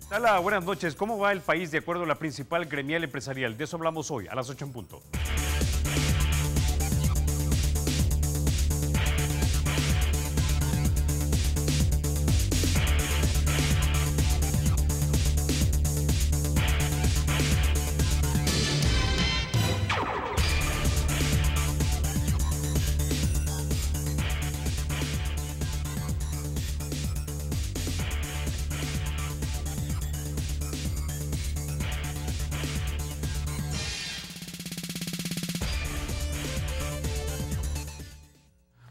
Hola, buenas noches. ¿Cómo va el país de acuerdo a la principal gremial empresarial? De eso hablamos hoy, a las 8 en punto.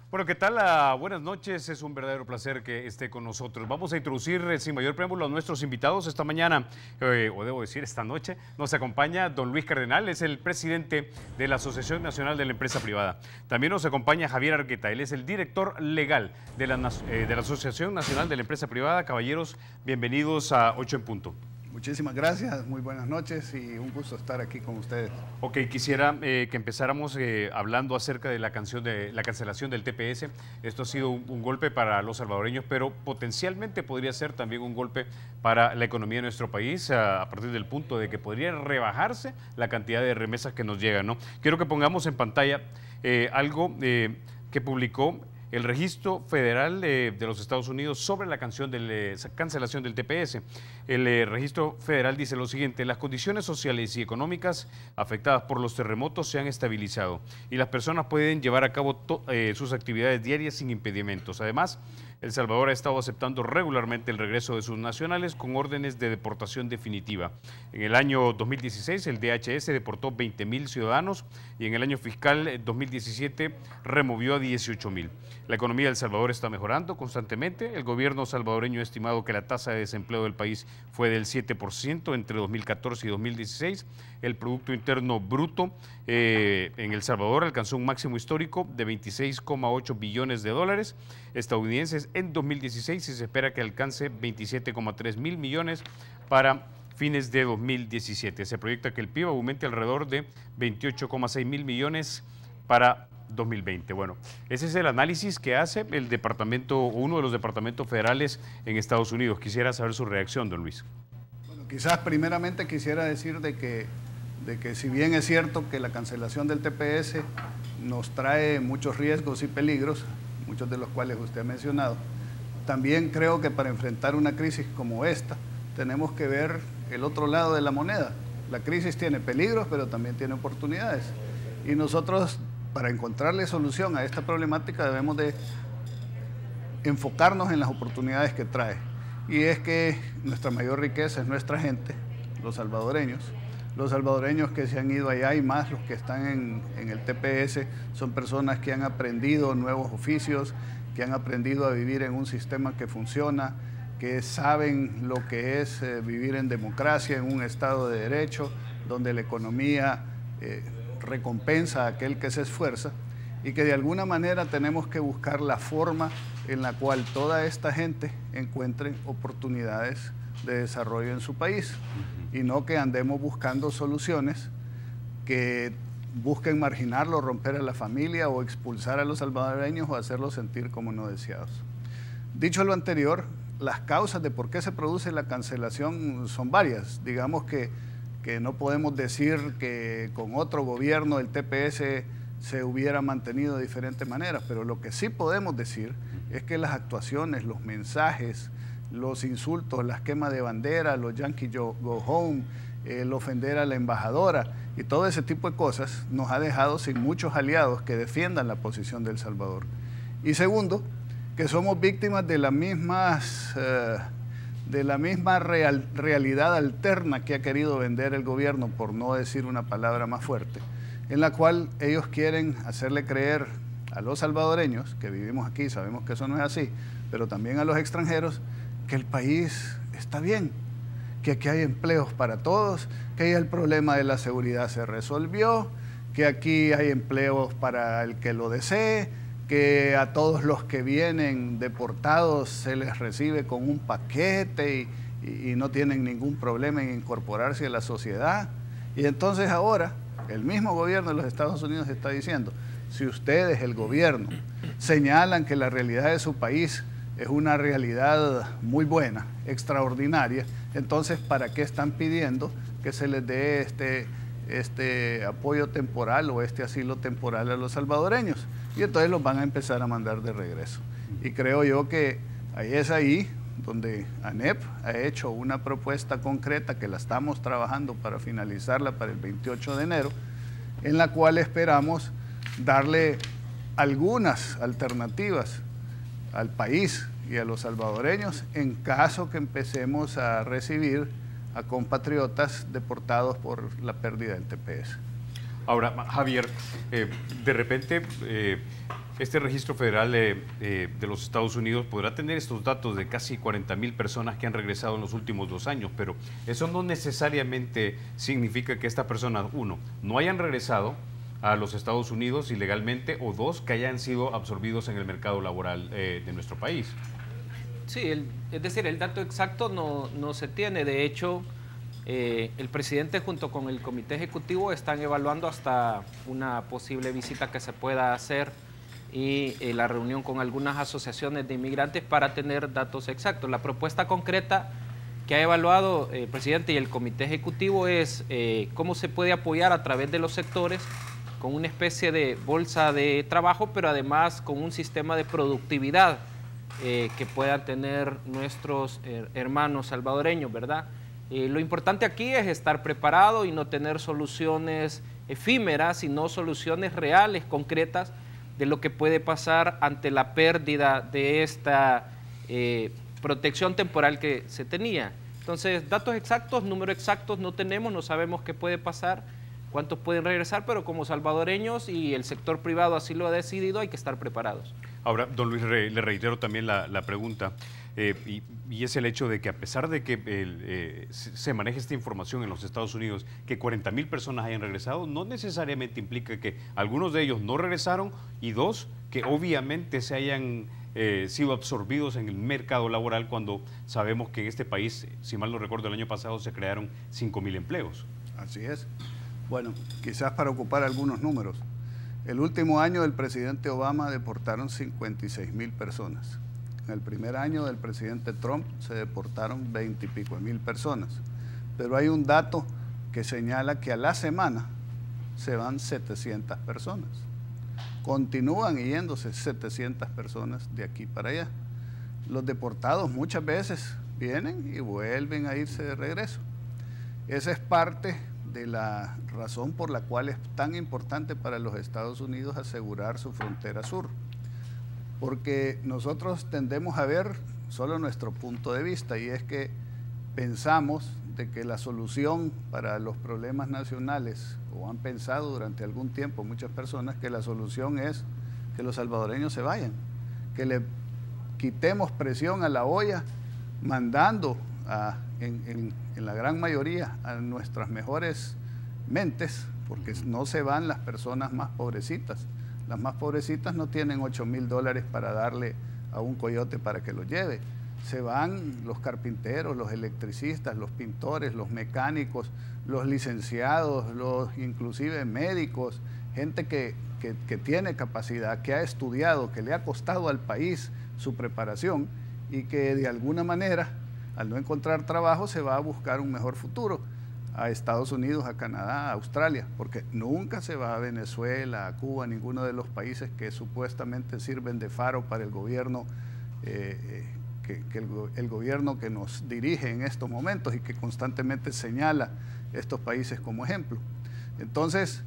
Bueno, ¿qué tal? Buenas noches, es un verdadero placer que esté con nosotros. Vamos a introducir sin mayor preámbulo a nuestros invitados. Esta mañana, o debo decir esta noche, nos acompaña don Luis Cardenal, es el presidente de la Asociación Nacional de la Empresa Privada. También nos acompaña Javier Argueta, él es el director legal de la Asociación Nacional de la Empresa Privada. Caballeros, bienvenidos a 8 en punto. Muchísimas gracias, muy buenas noches y un gusto estar aquí con ustedes. Ok, quisiera que empezáramos hablando acerca de la cancelación del TPS. Esto ha sido un golpe para los salvadoreños, pero potencialmente podría ser también un golpe para la economía de nuestro país, a partir del punto de que podría rebajarse la cantidad de remesas que nos llegan, ¿no? Quiero que pongamos en pantalla algo que publicó el Registro Federal de los Estados Unidos sobre la cancelación del TPS. El Registro Federal dice lo siguiente: las condiciones sociales y económicas afectadas por los terremotos se han estabilizado y las personas pueden llevar a cabo sus actividades diarias sin impedimentos. Además, El Salvador ha estado aceptando regularmente el regreso de sus nacionales con órdenes de deportación definitiva. En el año 2016 el DHS deportó 20.000 ciudadanos y en el año fiscal 2017 removió a 18.000. La economía de El Salvador está mejorando constantemente. El gobierno salvadoreño ha estimado que la tasa de desempleo del país fue del 7% entre 2014 y 2016. El Producto Interno Bruto en El Salvador alcanzó un máximo histórico de 26,8 billones de dólares estadounidenses en 2016 y se espera que alcance 27,3 mil millones para fines de 2017. Se proyecta que el PIB aumente alrededor de 28,6 mil millones para 2020. Bueno, ese es el análisis que hace el departamento, uno de los departamentos federales en Estados Unidos. Quisiera saber su reacción, don Luis. Bueno, quizás primeramente quisiera decir de que si bien es cierto que la cancelación del TPS nos trae muchos riesgos y peligros, muchos de los cuales usted ha mencionado, también creo que para enfrentar una crisis como esta tenemos que ver el otro lado de la moneda. La crisis tiene peligros, pero también tiene oportunidades. Y nosotros, para encontrarle solución a esta problemática, debemos de enfocarnos en las oportunidades que trae. Y es que nuestra mayor riqueza es nuestra gente, los salvadoreños que se han ido allá y más los que están en el TPS son personas que han aprendido nuevos oficios, que han aprendido a vivir en un sistema que funciona, que saben lo que es vivir en democracia, en un Estado de Derecho, donde la economía recompensa a aquel que se esfuerza y que de alguna manera tenemos que buscar la forma en la cual toda esta gente encuentre oportunidades de desarrollo en su país y no que andemos buscando soluciones que busquen marginarlo, romper a la familia o expulsar a los salvadoreños o hacerlos sentir como no deseados. Dicho lo anterior, las causas de por qué se produce la cancelación son varias. Digamos que no podemos decir que con otro gobierno el TPS se hubiera mantenido de diferentes maneras, pero lo que sí podemos decir es que las actuaciones, los mensajes, los insultos, las quemas de bandera, los Yankee Go Home, el ofender a la embajadora y todo ese tipo de cosas nos ha dejado sin muchos aliados que defiendan la posición de El Salvador. Y segundo, que somos víctimas de la misma realidad alterna que ha querido vender el gobierno, por no decir una palabra más fuerte, en la cual ellos quieren hacerle creer a los salvadoreños, que vivimos aquí, sabemos que eso no es así, pero también a los extranjeros, que el país está bien, que aquí hay empleos para todos, que ya el problema de la seguridad se resolvió, que aquí hay empleos para el que lo desee, que a todos los que vienen deportados se les recibe con un paquete y no tienen ningún problema en incorporarse a la sociedad. Y entonces ahora el mismo gobierno de los Estados Unidos está diciendo, si ustedes, el gobierno, señalan que la realidad de su país es una realidad muy buena, extraordinaria. Entonces, ¿para qué están pidiendo que se les dé este apoyo temporal o este asilo temporal a los salvadoreños? Y entonces los van a empezar a mandar de regreso. Y creo yo que ahí es ahí donde ANEP ha hecho una propuesta concreta que la estamos trabajando para finalizarla para el 28 de enero, en la cual esperamos darle algunas alternativas al país y a los salvadoreños en caso que empecemos a recibir a compatriotas deportados por la pérdida del TPS. Ahora, Javier, de repente este registro federal de los Estados Unidos podrá tener estos datos de casi 40,000 personas que han regresado en los últimos 2 años, pero eso no necesariamente significa que estas personas, uno, no hayan regresado a los Estados Unidos ilegalmente, o dos, que hayan sido absorbidos en el mercado laboral de nuestro país. Sí, es decir, el dato exacto no se tiene. De hecho, el presidente junto con el comité ejecutivo están evaluando hasta una posible visita que se pueda hacer y la reunión con algunas asociaciones de inmigrantes para tener datos exactos. La propuesta concreta que ha evaluado el presidente y el comité ejecutivo es cómo se puede apoyar a través de los sectores con una especie de bolsa de trabajo, pero además con un sistema de productividad que puedan tener nuestros hermanos salvadoreños, ¿verdad? Lo importante aquí es estar preparado y no tener soluciones efímeras, sino soluciones reales, concretas, de lo que puede pasar ante la pérdida de esta protección temporal que se tenía. Entonces, datos exactos, números exactos no tenemos, no sabemos qué puede pasar, cuántos pueden regresar, pero como salvadoreños y el sector privado así lo ha decidido, hay que estar preparados. Ahora, don Luis, le reitero también la pregunta, y es el hecho de que a pesar de que se maneje esta información en los Estados Unidos, que 40,000 personas hayan regresado, no necesariamente implica que algunos de ellos no regresaron y dos, que obviamente se hayan sido absorbidos en el mercado laboral, cuando sabemos que en este país, si mal no recuerdo, el año pasado se crearon 5,000 empleos. Así es. Bueno, quizás para ocupar algunos números. El último año del presidente Obama deportaron 56,000 personas. En el primer año del presidente Trump se deportaron 20 y pico mil personas. Pero hay un dato que señala que a la semana se van 700 personas. Continúan yéndose 700 personas de aquí para allá. Los deportados muchas veces vienen y vuelven a irse de regreso. Esa es parte de la razón por la cual es tan importante para los Estados Unidos asegurar su frontera sur. Porque nosotros tendemos a ver solo nuestro punto de vista, y es que pensamos de que la solución para los problemas nacionales, o han pensado durante algún tiempo muchas personas, que la solución es que los salvadoreños se vayan, que le quitemos presión a la olla, mandando en la gran mayoría a nuestras mejores mentes, porque no se van las personas más pobrecitas. Las más pobrecitas no tienen $8,000 para darle a un coyote para que lo lleve. Se van los carpinteros, los electricistas, los pintores, los mecánicos, los licenciados, los inclusive médicos, gente que tiene capacidad, que ha estudiado, que le ha costado al país su preparación y que de alguna manera, al no encontrar trabajo, se va a buscar un mejor futuro a Estados Unidos, a Canadá, a Australia, porque nunca se va a Venezuela, a Cuba, ninguno de los países que supuestamente sirven de faro para el gobierno, el gobierno que nos dirige en estos momentos y que constantemente señala estos países como ejemplo. Entonces,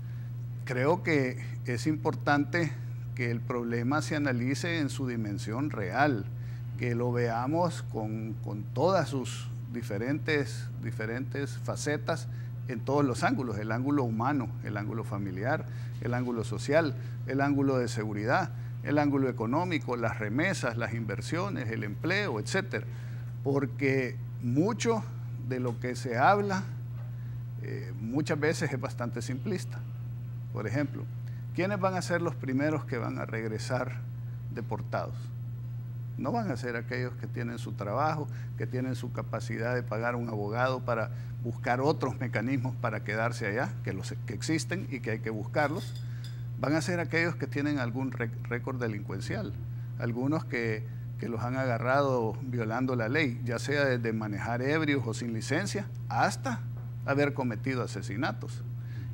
creo que es importante que el problema se analice en su dimensión real, que lo veamos con todas sus diferentes facetas en todos los ángulos: el ángulo humano, el ángulo familiar, el ángulo social, el ángulo de seguridad, el ángulo económico, las remesas, las inversiones, el empleo, etcétera. Porque mucho de lo que se habla muchas veces es bastante simplista. Por ejemplo, ¿quiénes van a ser los primeros que van a regresar deportados? No van a ser aquellos que tienen su trabajo, que tienen su capacidad de pagar un abogado para buscar otros mecanismos para quedarse allá, que existen y que hay que buscarlos. Van a ser aquellos que tienen algún récord delincuencial, algunos que que los han agarrado violando la ley, ya sea desde manejar ebrios o sin licencia, hasta haber cometido asesinatos.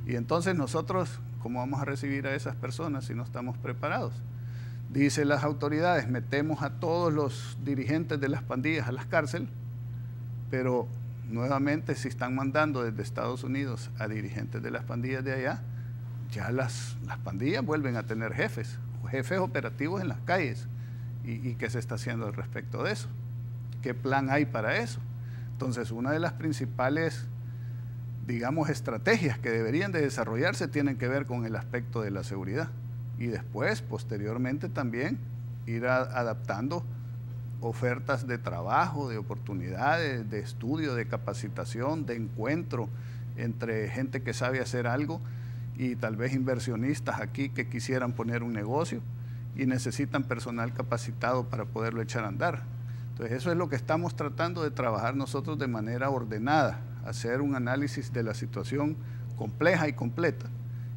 Y entonces nosotros, ¿cómo vamos a recibir a esas personas si no estamos preparados? Dicen las autoridades, metemos a todos los dirigentes de las pandillas a las cárceles, pero nuevamente si están mandando desde Estados Unidos a dirigentes de las pandillas de allá, ya las pandillas vuelven a tener jefes operativos en las calles. ¿Y qué se está haciendo al respecto de eso? ¿Qué plan hay para eso? Entonces, una de las principales, digamos, estrategias que deberían de desarrollarse tienen que ver con el aspecto de la seguridad. Y después, posteriormente también, ir adaptando ofertas de trabajo, de oportunidades, de estudio, de capacitación, de encuentro entre gente que sabe hacer algo y tal vez inversionistas aquí que quisieran poner un negocio y necesitan personal capacitado para poderlo echar a andar. Entonces eso es lo que estamos tratando de trabajar nosotros de manera ordenada, hacer un análisis de la situación compleja y completa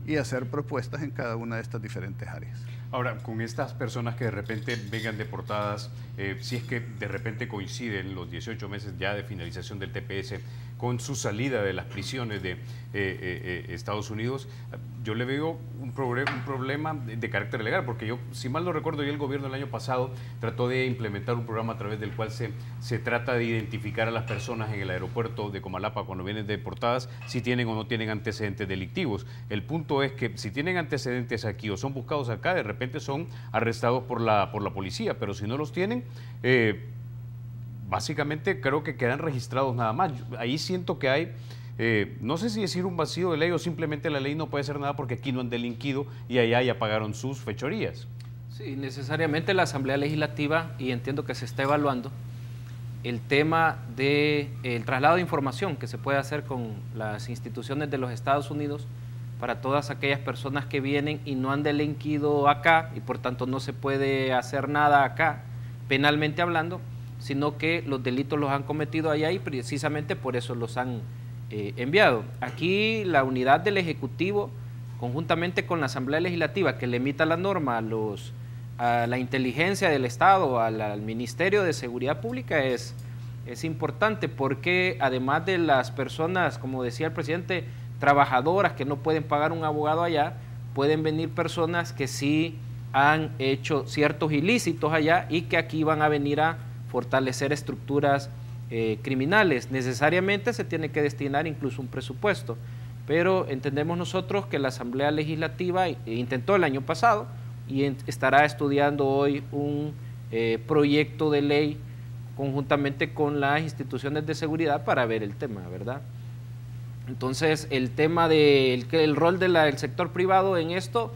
y hacer propuestas en cada una de estas diferentes áreas. Ahora, con estas personas que de repente vengan deportadas, si es que de repente coinciden los 18 meses ya de finalización del TPS con su salida de las prisiones de Estados Unidos, yo le veo un problema de carácter legal, porque yo, si mal no recuerdo, ya el gobierno el año pasado trató de implementar un programa a través del cual se trata de identificar a las personas en el aeropuerto de Comalapa cuando vienen deportadas, si tienen o no tienen antecedentes delictivos. El punto es que si tienen antecedentes aquí o son buscados acá, de repente son arrestados por la policía, pero si no los tienen, básicamente creo que quedan registrados nada más. Ahí siento que hay, no sé si decir un vacío de ley o simplemente la ley no puede hacer nada porque aquí no han delinquido y allá ya pagaron sus fechorías. Sí, necesariamente la Asamblea Legislativa, y entiendo que se está evaluando, el tema del traslado de información que se puede hacer con las instituciones de los Estados Unidos para todas aquellas personas que vienen y no han delinquido acá y por tanto no se puede hacer nada acá, penalmente hablando, sino que los delitos los han cometido allá y precisamente por eso los han enviado. Aquí la unidad del Ejecutivo, conjuntamente con la Asamblea Legislativa, que le emita la norma a la inteligencia del Estado, al Ministerio de Seguridad Pública, es importante porque además de las personas, como decía el presidente, trabajadoras que no pueden pagar un abogado allá, pueden venir personas que sí han hecho ciertos ilícitos allá y que aquí van a venir a fortalecer estructuras criminales. Necesariamente se tiene que destinar incluso un presupuesto, pero entendemos nosotros que la Asamblea Legislativa intentó el año pasado y estará estudiando hoy un proyecto de ley conjuntamente con las instituciones de seguridad para ver el tema, ¿verdad? Entonces, el tema del rol del sector privado en esto,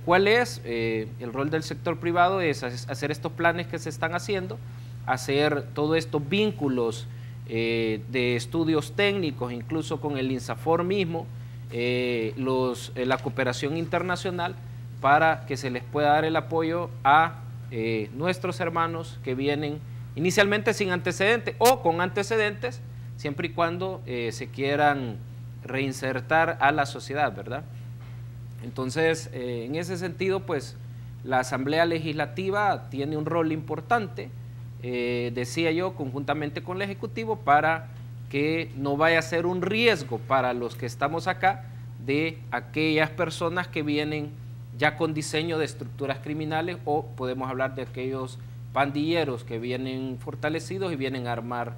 ¿cuál es? El rol del sector privado es hacer estos planes que se están haciendo, hacer todos estos vínculos de estudios técnicos, incluso con el INSAFOR mismo, la cooperación internacional, para que se les pueda dar el apoyo a nuestros hermanos que vienen inicialmente sin antecedentes o con antecedentes, siempre y cuando se quieran reinsertar a la sociedad, ¿verdad? Entonces, en ese sentido, pues, la Asamblea Legislativa tiene un rol importante, decía yo, conjuntamente con el Ejecutivo, para que no vaya a ser un riesgo para los que estamos acá de aquellas personas que vienen ya con diseño de estructuras criminales, o podemos hablar de aquellos pandilleros que vienen fortalecidos y vienen a armar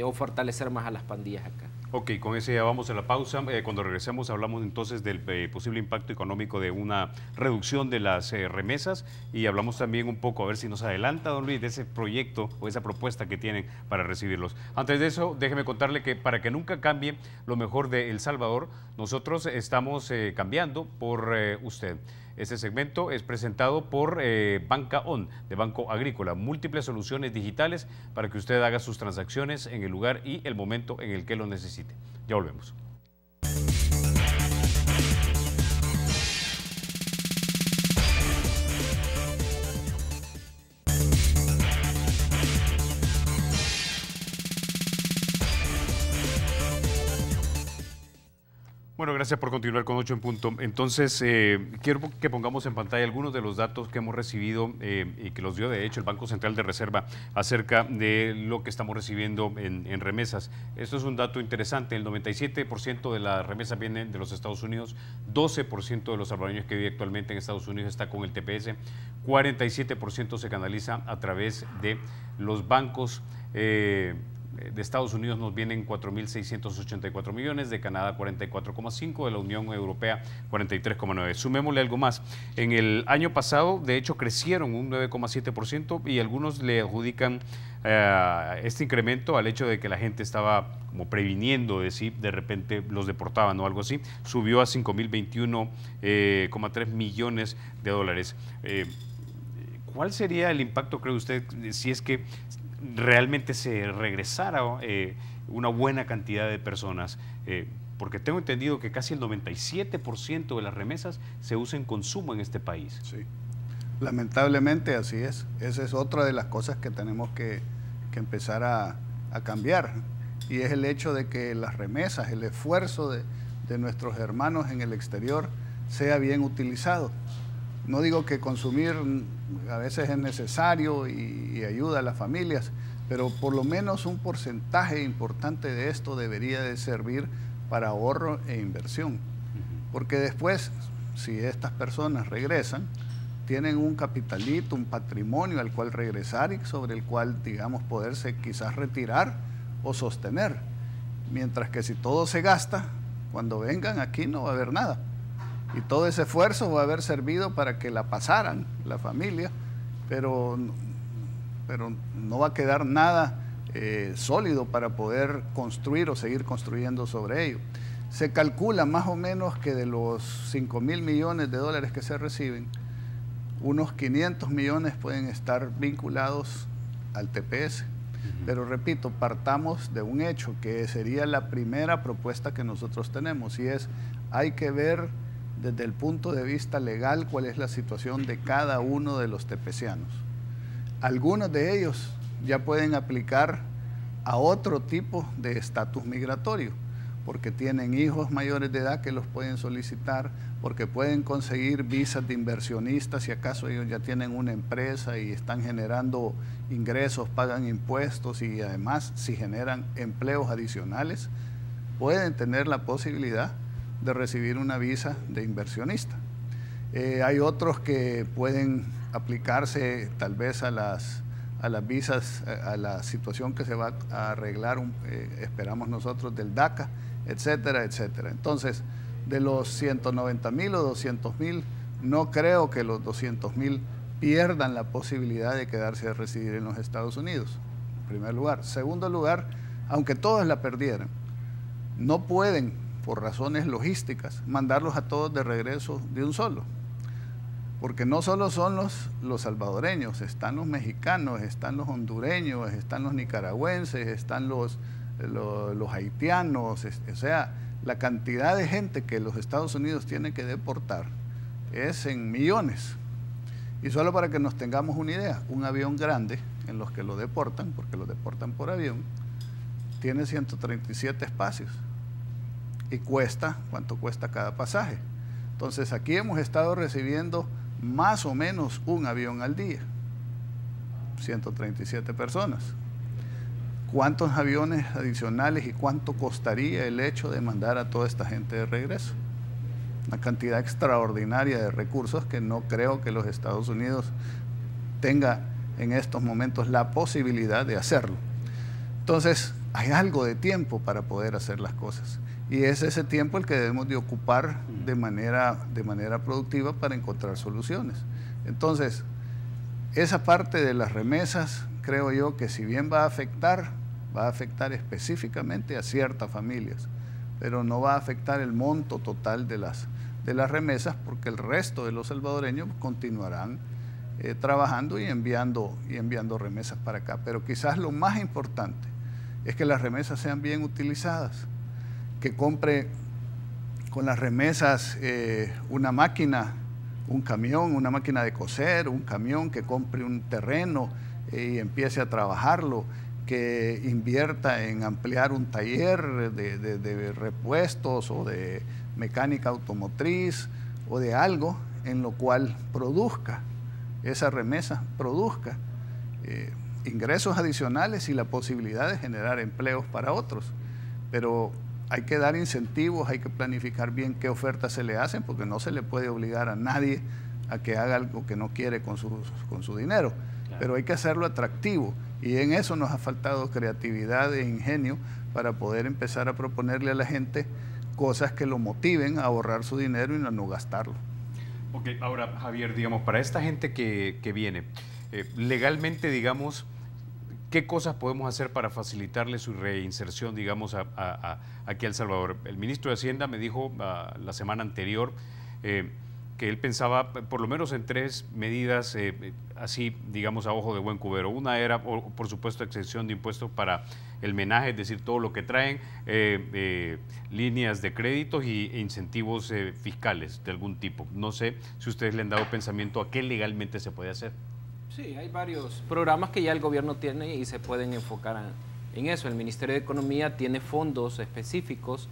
o fortalecer más a las pandillas acá. Ok, con ese ya vamos a la pausa. Cuando regresemos hablamos entonces del posible impacto económico de una reducción de las remesas y hablamos también un poco, a ver si nos adelanta, don Luis, de ese proyecto o esa propuesta que tienen para recibirlos. Antes de eso, déjeme contarle que para que nunca cambie lo mejor de El Salvador, nosotros estamos cambiando por usted. Este segmento es presentado por Banca On, de Banco Agrícola. Múltiples soluciones digitales para que usted haga sus transacciones en el lugar y el momento en el que lo necesite. Ya volvemos. Bueno, gracias por continuar con 8 en punto. Entonces, quiero que pongamos en pantalla algunos de los datos que hemos recibido y que los dio, de hecho, el Banco Central de Reserva acerca de lo que estamos recibiendo en remesas. Esto es un dato interesante. El 97% de las remesas vienen de los Estados Unidos, 12% de los salvadoreños que viven actualmente en Estados Unidos está con el TPS, 47% se canaliza a través de los bancos. De Estados Unidos nos vienen 4.684 millones, de Canadá 44,5, de la Unión Europea 43,9. Sumémosle algo más. En el año pasado, de hecho, crecieron un 9,7% y algunos le adjudican este incremento al hecho de que la gente estaba como previniendo de si de repente los deportaban o algo así. Subió a 5.021,3 millones de dólares. ¿Cuál sería el impacto, cree usted, si es que realmente se regresara una buena cantidad de personas? Porque tengo entendido que casi el 97% de las remesas se usa en consumo en este país. Sí, lamentablemente así es. Esa es otra de las cosas que tenemos que empezar a cambiar. Y es el hecho de que las remesas, el esfuerzo de nuestros hermanos en el exterior sea bien utilizado. No digo que consumir a veces es necesario y ayuda a las familias, pero por lo menos un porcentaje importante de esto debería de servir para ahorro e inversión. Porque después, si estas personas regresan, tienen un capitalito, un patrimonio al cual regresar y sobre el cual, digamos, poderse quizás retirar o sostener. Mientras que si todo se gasta, cuando vengan aquí no va a haber nada. Y todo ese esfuerzo va a haber servido para que la pasaran, la familia, pero no va a quedar nada sólido para poder construir o seguir construyendo sobre ello. Se calcula más o menos que de los 5.000 millones de dólares que se reciben, unos 500 millones pueden estar vinculados al TPS. Pero repito, partamos de un hecho que sería la primera propuesta que nosotros tenemos, y es, hay que ver desde el punto de vista legal cuál es la situación de cada uno de los tepecianos. Algunos de ellos ya pueden aplicar a otro tipo de estatus migratorio, porque tienen hijos mayores de edad que los pueden solicitar, porque pueden conseguir visas de inversionistas si acaso ellos ya tienen una empresa y están generando ingresos, pagan impuestos y además si generan empleos adicionales, pueden tener la posibilidad de recibir una visa de inversionista. Hay otros que pueden aplicarse tal vez a las visas, a la situación que se va a arreglar, esperamos nosotros, del DACA, etcétera, etcétera. Entonces, de los 190.000 o 200.000, no creo que los 200.000 pierdan la posibilidad de quedarse a residir en los Estados Unidos, en primer lugar. Segundo lugar, aunque todos la perdieran, no pueden, por razones logísticas, mandarlos a todos de regreso de un solo. Porque no solo son los salvadoreños, están los mexicanos, están los hondureños, están los nicaragüenses, están los haitianos, o sea, la cantidad de gente que los Estados Unidos tienen que deportar es en millones. Y solo para que nos tengamos una idea, un avión grande en los que lo deportan, porque lo deportan por avión, tiene 137 espacios. Y cuesta, ¿cuánto cuesta cada pasaje? Entonces aquí hemos estado recibiendo más o menos un avión al día, 137 personas. ¿Cuántos aviones adicionales y cuánto costaría el hecho de mandar a toda esta gente de regreso? Una cantidad extraordinaria de recursos que no creo que los Estados Unidos tenga en estos momentos la posibilidad de hacerlo. Entonces, hay algo de tiempo para poder hacer las cosas. Y es ese tiempo el que debemos de ocupar de manera productiva para encontrar soluciones. Entonces, esa parte de las remesas, creo yo que si bien va a afectar específicamente a ciertas familias, pero no va a afectar el monto total de las remesas, porque el resto de los salvadoreños continuarán trabajando y enviando remesas para acá. Pero quizás lo más importante es que las remesas sean bien utilizadas, que compre con las remesas una máquina, un camión, una máquina de coser, un camión, que compre un terreno y empiece a trabajarlo, que invierta en ampliar un taller de repuestos o de mecánica automotriz o de algo en lo cual produzca esa remesa, produzca ingresos adicionales y la posibilidad de generar empleos para otros. Pero hay que dar incentivos, hay que planificar bien qué ofertas se le hacen, porque no se le puede obligar a nadie a que haga algo que no quiere con su dinero. Claro. Pero hay que hacerlo atractivo, y en eso nos ha faltado creatividad e ingenio para poder empezar a proponerle a la gente cosas que lo motiven a ahorrar su dinero y a no gastarlo. Ok, ahora Javier, digamos, para esta gente que viene, legalmente, digamos, ¿qué cosas podemos hacer para facilitarle su reinserción, digamos, aquí a El Salvador? El ministro de Hacienda me dijo la semana anterior que él pensaba por lo menos en 3 medidas así, digamos, a ojo de buen cubero. Una era, por supuesto, exención de impuestos para el menaje, es decir, todo lo que traen, líneas de créditos e incentivos fiscales de algún tipo. No sé si ustedes le han dado pensamiento a qué legalmente se puede hacer. Sí, hay varios programas que ya el gobierno tiene y se pueden enfocar en eso. El Ministerio de Economía tiene fondos específicos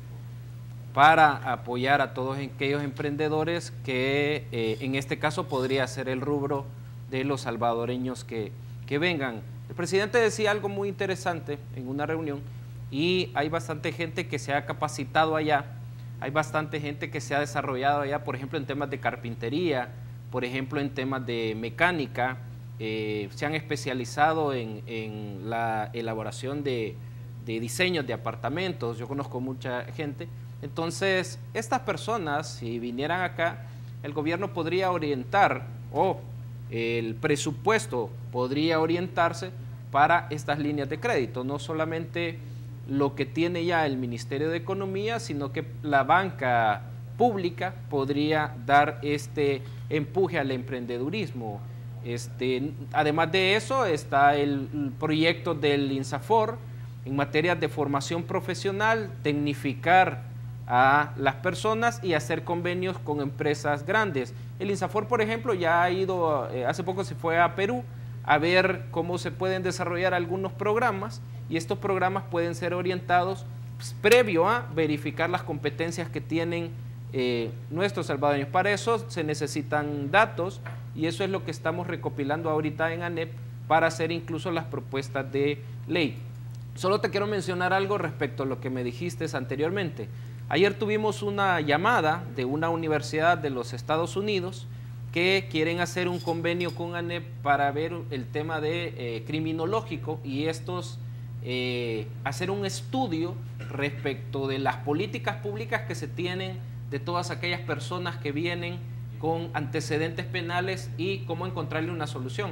para apoyar a todos aquellos emprendedores que en este caso podría ser el rubro de los salvadoreños que vengan. El presidente decía algo muy interesante en una reunión, y hay bastante gente que se ha capacitado allá, hay bastante gente que se ha desarrollado allá, por ejemplo en temas de carpintería, por ejemplo en temas de mecánica, se han especializado en la elaboración de diseños de apartamentos. Yo conozco mucha gente. Entonces, estas personas, si vinieran acá, el gobierno podría orientar, o el presupuesto podría orientarse para estas líneas de crédito, no solamente lo que tiene ya el Ministerio de Economía, sino que la banca pública podría dar este empuje al emprendedurismo. Además de eso, está el proyecto del INSAFOR en materia de formación profesional, tecnificar a las personas y hacer convenios con empresas grandes. El INSAFOR, por ejemplo, ya ha ido, hace poco se fue a Perú a ver cómo se pueden desarrollar algunos programas, y estos programas pueden ser orientados previo a verificar las competencias que tienen nuestros salvadoreños. Para eso se necesitan datos, y eso es lo que estamos recopilando ahorita en ANEP para hacer incluso las propuestas de ley. Solo te quiero mencionar algo respecto a lo que me dijiste anteriormente. Ayer tuvimos una llamada de una universidad de los Estados Unidos que quieren hacer un convenio con ANEP para ver el tema de criminológico, y hacer un estudio respecto de las políticas públicas que se tienen de todas aquellas personas que vienen con antecedentes penales y cómo encontrarle una solución.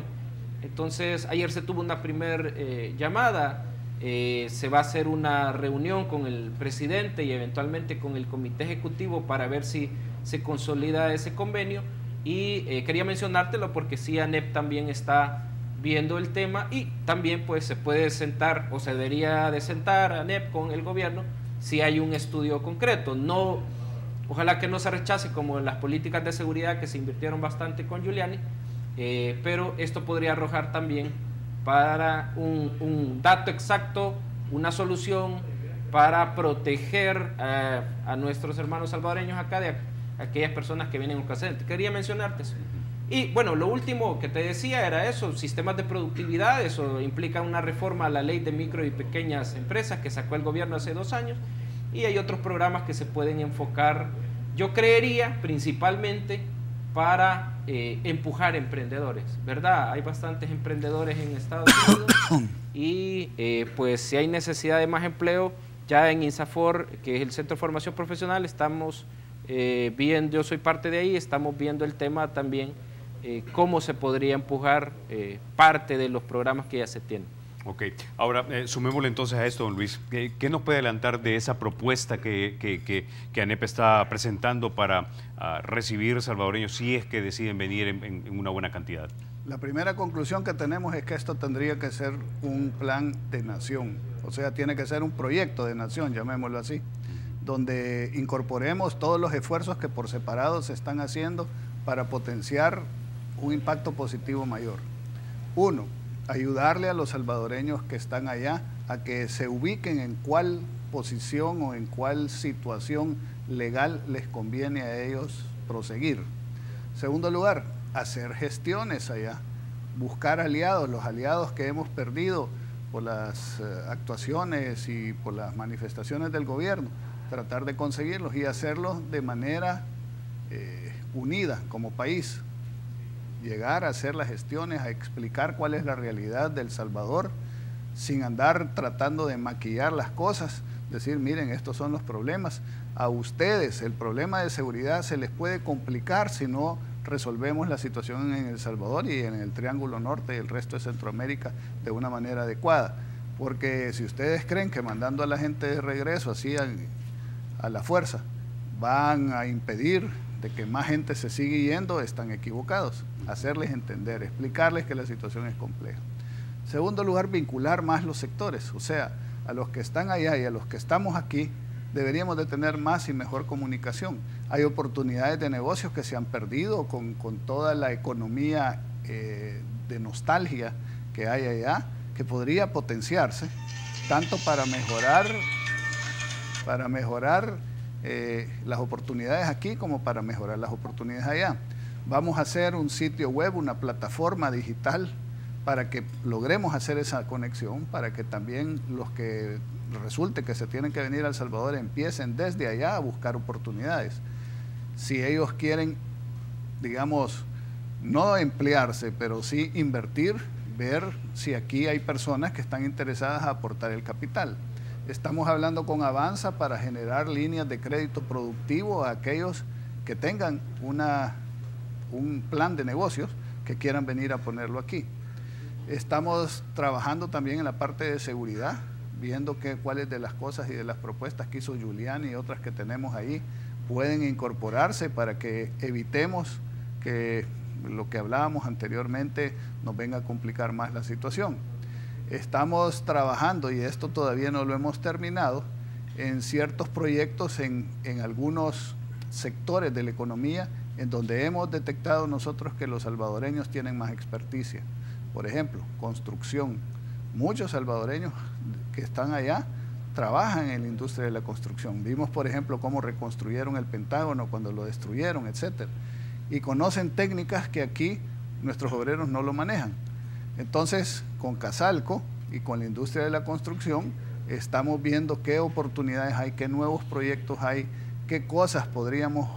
Entonces, ayer se tuvo una primera llamada, se va a hacer una reunión con el presidente y eventualmente con el comité ejecutivo para ver si se consolida ese convenio, y quería mencionártelo porque sí, ANEP también está viendo el tema, y también pues se puede sentar, o se debería de sentar ANEP con el gobierno si hay un estudio concreto. No, ojalá que no se rechace como en las políticas de seguridad, que se invirtieron bastante con Giuliani, pero esto podría arrojar también para un dato exacto, una solución para proteger a nuestros hermanos salvadoreños acá de aquellas personas que vienen ocasionalmente. Quería mencionarte eso. Y bueno, lo último que te decía era eso, sistemas de productividad. Eso implica una reforma a la ley de micro y pequeñas empresas que sacó el gobierno hace 2 años, y hay otros programas que se pueden enfocar, yo creería, principalmente para empujar emprendedores, ¿verdad? Hay bastantes emprendedores en Estados Unidos y pues si hay necesidad de más empleo, ya en INSAFOR, que es el Centro de Formación Profesional, estamos viendo, yo soy parte de ahí, estamos viendo el tema también, cómo se podría empujar parte de los programas que ya se tienen. Ok, ahora sumémosle entonces a esto, don Luis. ¿Qué nos puede adelantar de esa propuesta que ANEP está presentando para recibir salvadoreños si es que deciden venir en una buena cantidad? La primera conclusión que tenemos es que esto tendría que ser un plan de nación, o sea, tiene que ser un proyecto de nación, llamémoslo así, donde incorporemos todos los esfuerzos que por separado se están haciendo para potenciar un impacto positivo mayor. 1, ayudarle a los salvadoreños que están allá a que se ubiquen en cuál posición o en cuál situación legal les conviene a ellos proseguir. Segundo lugar, hacer gestiones allá, buscar aliados, los aliados que hemos perdido por las actuaciones y por las manifestaciones del gobierno, tratar de conseguirlos y hacerlo de manera unida como país. Llegar a hacer las gestiones, a explicar cuál es la realidad de El Salvador, sin andar tratando de maquillar las cosas, decir, miren, estos son los problemas. A ustedes el problema de seguridad se les puede complicar si no resolvemos la situación en El Salvador y en el Triángulo Norte y el resto de Centroamérica de una manera adecuada. Porque si ustedes creen que mandando a la gente de regreso así a la fuerza van a impedir de que más gente se siga yendo, están equivocados. Hacerles entender, explicarles que la situación es compleja. Segundo lugar, vincular más los sectores, o sea, a los que están allá y a los que estamos aquí, deberíamos de tener más y mejor comunicación. Hay oportunidades de negocios que se han perdido con toda la economía de nostalgia que hay allá, que podría potenciarse, tanto para mejorar las oportunidades aquí como para mejorar las oportunidades allá. Vamos a hacer un sitio web, una plataforma digital para que logremos hacer esa conexión, para que también los que resulte que se tienen que venir a El Salvador empiecen desde allá a buscar oportunidades. Si ellos quieren, digamos, no emplearse, pero sí invertir, ver si aquí hay personas que están interesadas a aportar el capital. Estamos hablando con Avanza para generar líneas de crédito productivo a aquellos que tengan un plan de negocios que quieran venir a ponerlo aquí. Estamos trabajando también en la parte de seguridad, viendo cuáles de las cosas y de las propuestas que hizo Julián y otras que tenemos ahí pueden incorporarse para que evitemos que lo que hablábamos anteriormente nos venga a complicar más la situación. Estamos trabajando, y esto todavía no lo hemos terminado, en ciertos proyectos en algunos sectores de la economía en donde hemos detectado nosotros que los salvadoreños tienen más experticia. Por ejemplo, construcción. Muchos salvadoreños que están allá trabajan en la industria de la construcción. Vimos, por ejemplo, cómo reconstruyeron el Pentágono cuando lo destruyeron, etc. Y conocen técnicas que aquí nuestros obreros no lo manejan. Entonces, con Casalco y con la industria de la construcción, estamos viendo qué oportunidades hay, qué nuevos proyectos hay, qué cosas podríamos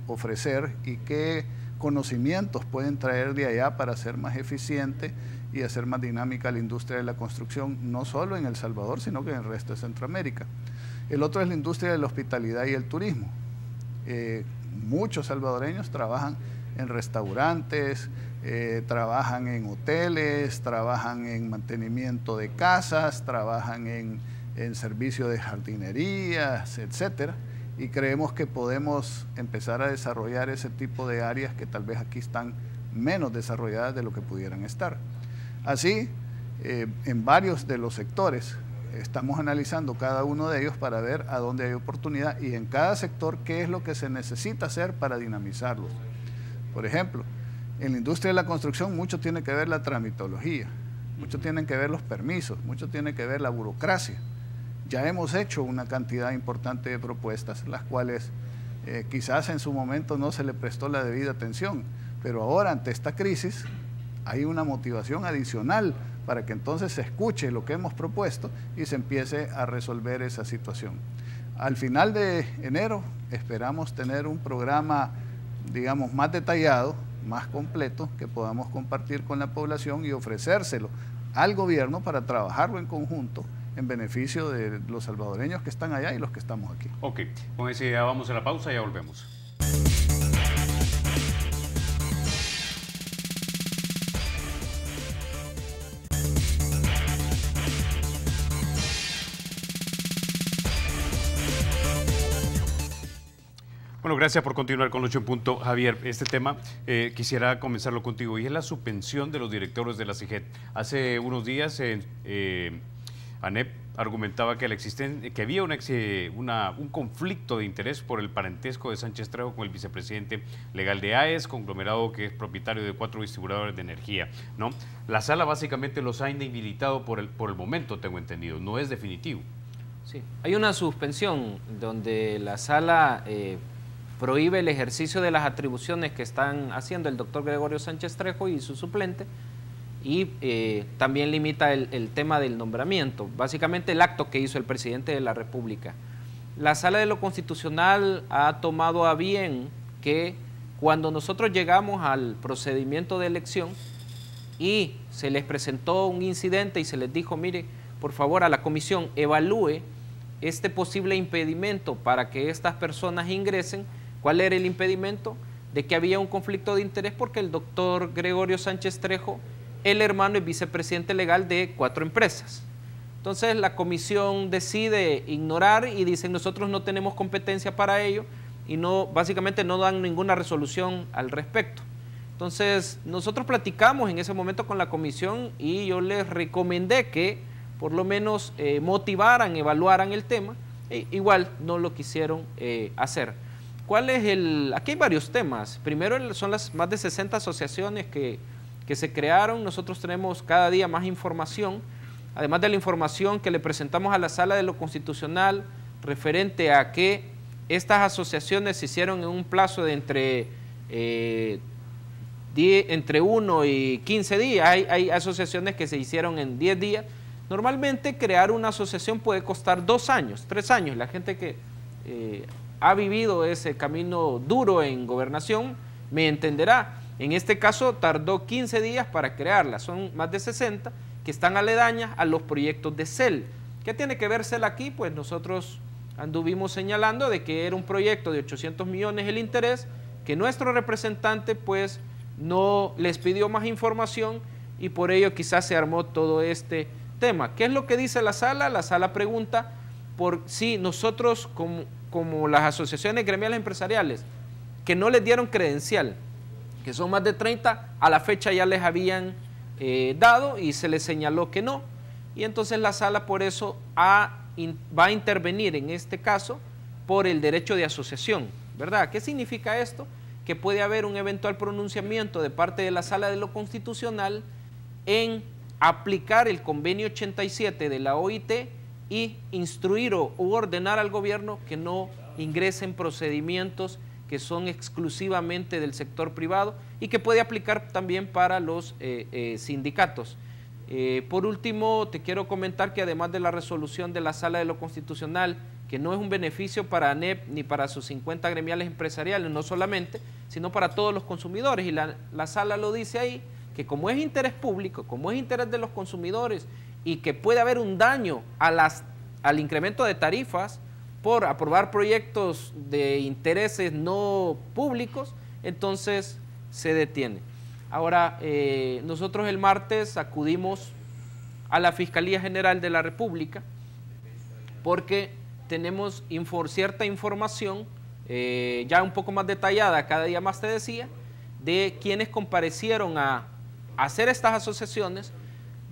ofrecer y qué conocimientos pueden traer de allá para hacer más eficiente y hacer más dinámica la industria de la construcción, no solo en El Salvador, sino que en el resto de Centroamérica. El otro es la industria de la hospitalidad y el turismo. Muchos salvadoreños trabajan en restaurantes, trabajan en hoteles, trabajan en mantenimiento de casas, trabajan en servicio de jardinerías, etcétera. Y creemos que podemos empezar a desarrollar ese tipo de áreas que tal vez aquí están menos desarrolladas de lo que pudieran estar. Así, en varios de los sectores, estamos analizando cada uno de ellos para ver a dónde hay oportunidad y en cada sector qué es lo que se necesita hacer para dinamizarlos. Por ejemplo, en la industria de la construcción mucho tiene que ver la tramitología, mucho tienen que ver los permisos, mucho tiene que ver la burocracia. Ya hemos hecho una cantidad importante de propuestas, las cuales quizás en su momento no se le prestó la debida atención, pero ahora ante esta crisis hay una motivación adicional para que entonces se escuche lo que hemos propuesto y se empiece a resolver esa situación. Al final de enero esperamos tener un programa, digamos, más detallado, más completo, que podamos compartir con la población y ofrecérselo al gobierno para trabajarlo en conjunto en beneficio de los salvadoreños que están allá y los que estamos aquí. Ok, con esa idea vamos a la pausa y ya volvemos. Bueno, gracias por continuar con 8 en punto. Javier, este tema quisiera comenzarlo contigo y es la suspensión de los directores de la CIGET. Hace unos días ANEP argumentaba que había un conflicto de interés por el parentesco de Sánchez Trejo con el vicepresidente legal de AES, conglomerado que es propietario de 4 distribuidores de energía, ¿no? La sala básicamente los ha inhabilitado por el momento, tengo entendido, no es definitivo. Sí, hay una suspensión donde la sala prohíbe el ejercicio de las atribuciones que están haciendo el doctor Gregorio Sánchez Trejo y su suplente, y también limita el tema del nombramiento, básicamente el acto que hizo el presidente de la República. La Sala de lo Constitucional ha tomado a bien que cuando nosotros llegamos al procedimiento de elección y se les presentó un incidente y se les dijo, mire, por favor a la comisión evalúe este posible impedimento para que estas personas ingresen. ¿Cuál era el impedimento? De que había un conflicto de interés porque el doctor Gregorio Sánchez Trejo, el hermano, es vicepresidente legal de 4 empresas. Entonces la comisión decide ignorar y dicen nosotros no tenemos competencia para ello y no, básicamente no dan ninguna resolución al respecto. Entonces nosotros platicamos en ese momento con la comisión y yo les recomendé que por lo menos motivaran, evaluaran el tema. Igual no lo quisieron hacer. ¿Cuál es aquí hay varios temas. Primero son las más de 60 asociaciones que se crearon. Nosotros tenemos cada día más información, además de la información que le presentamos a la Sala de lo Constitucional referente a que estas asociaciones se hicieron en un plazo de entre 1 y 15 días. Hay asociaciones que se hicieron en 10 días. Normalmente crear una asociación puede costar 2 años, 3 años. La gente que ha vivido ese camino duro en gobernación me entenderá. En este caso tardó 15 días para crearla. Son más de 60 que están aledañas a los proyectos de CEL. ¿Qué tiene que ver CEL aquí? Pues nosotros anduvimos señalando de que era un proyecto de 800 millones el interés, que nuestro representante pues no les pidió más información y por ello quizás se armó todo este tema. ¿Qué es lo que dice la sala? La sala pregunta por si nosotros como las asociaciones gremiales empresariales que no les dieron credencial, que son más de 30, a la fecha ya les habían dado y se les señaló que no. Y entonces la sala por eso va a intervenir en este caso por el derecho de asociación, ¿verdad? ¿Qué significa esto? Que puede haber un eventual pronunciamiento de parte de la Sala de lo Constitucional en aplicar el convenio 87 de la OIT y instruir u ordenar al gobierno que no ingresen procedimientos que son exclusivamente del sector privado y que puede aplicar también para los sindicatos. Por último, te quiero comentar que además de la resolución de la Sala de lo Constitucional, que no es un beneficio para ANEP ni para sus 50 gremiales empresariales, no solamente, sino para todos los consumidores, y la Sala lo dice ahí, que como es interés público, como es interés de los consumidores y que puede haber un daño al incremento de tarifas por aprobar proyectos de intereses no públicos, entonces se detiene. Ahora, nosotros el martes acudimos a la Fiscalía General de la República porque tenemos cierta información, ya un poco más detallada, cada día más te decía, de quienes comparecieron a hacer estas asociaciones.